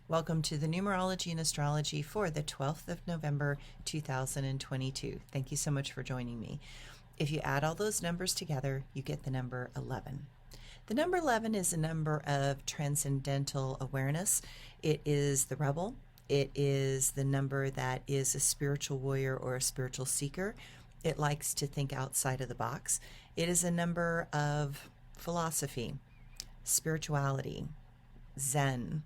Welcome to the Numerology and Astrology for the 12th of November, 2022. Thank you so much for joining me. If you add all those numbers together, you get the number 11. The number 11 is a number of transcendental awareness. It is the rebel. It is the number that is a spiritual warrior or a spiritual seeker. It likes to think outside of the box. It is a number of philosophy, spirituality, Zen,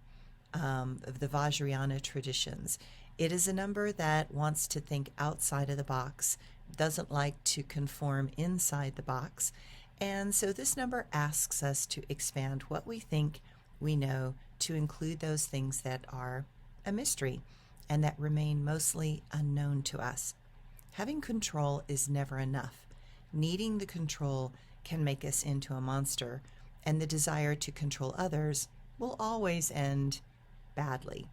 of the Vajrayana traditions. It is a number that wants to think outside of the box, doesn't like to conform inside the box. And so this number asks us to expand what we think we know to include those things that are a mystery and that remain mostly unknown to us. Having control is never enough. Needing the control can make us into a monster, and the desire to control others will always end badly.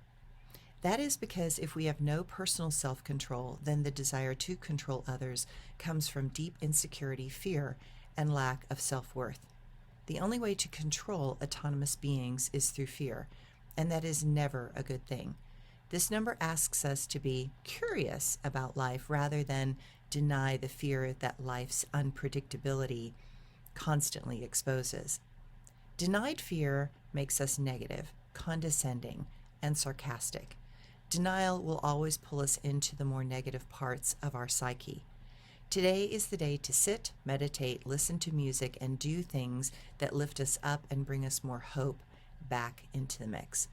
That is because if we have no personal self-control, then the desire to control others comes from deep insecurity, fear, and lack of self-worth. The only way to control autonomous beings is through fear, and that is never a good thing. This number asks us to be curious about life rather than deny the fear that life's unpredictability constantly exposes. Denied fear makes us negative, condescending, and sarcastic. Denial will always pull us into the more negative parts of our psyche. Today is the day to sit, meditate, listen to music, and do things that lift us up and bring us more hope back into the mix.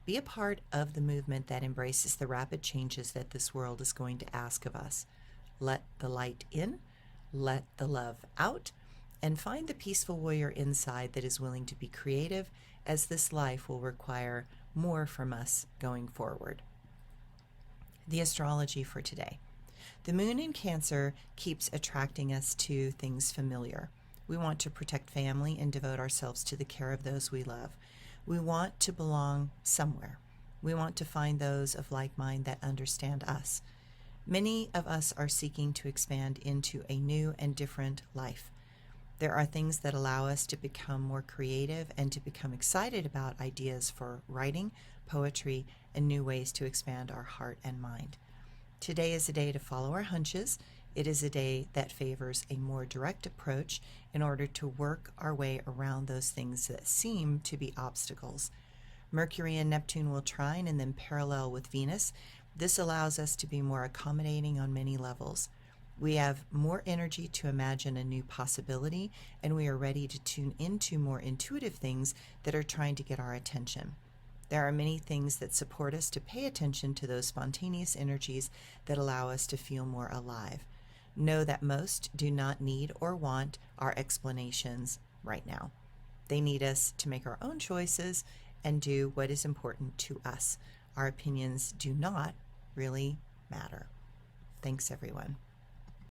Be a part of the movement that embraces the rapid changes that this world is going to ask of us. Let the light in, let the love out, and find the peaceful warrior inside that is willing to be creative, as this life will require more from us going forward. The astrology for today. The moon in Cancer keeps attracting us to things familiar. We want to protect family and devote ourselves to the care of those we love. We want to belong somewhere. We want to find those of like mind that understand us. Many of us are seeking to expand into a new and different life. There are things that allow us to become more creative and to become excited about ideas for writing, poetry, and new ways to expand our heart and mind. Today is a day to follow our hunches. It is a day that favors a more direct approach in order to work our way around those things that seem to be obstacles. Mercury and Neptune will trine and then parallel with Venus. This allows us to be more accommodating on many levels. We have more energy to imagine a new possibility, and we are ready to tune into more intuitive things that are trying to get our attention. There are many things that support us to pay attention to those spontaneous energies that allow us to feel more alive. Know that most do not need or want our explanations right now. They need us to make our own choices and do what is important to us. Our opinions do not really matter. Thanks, everyone.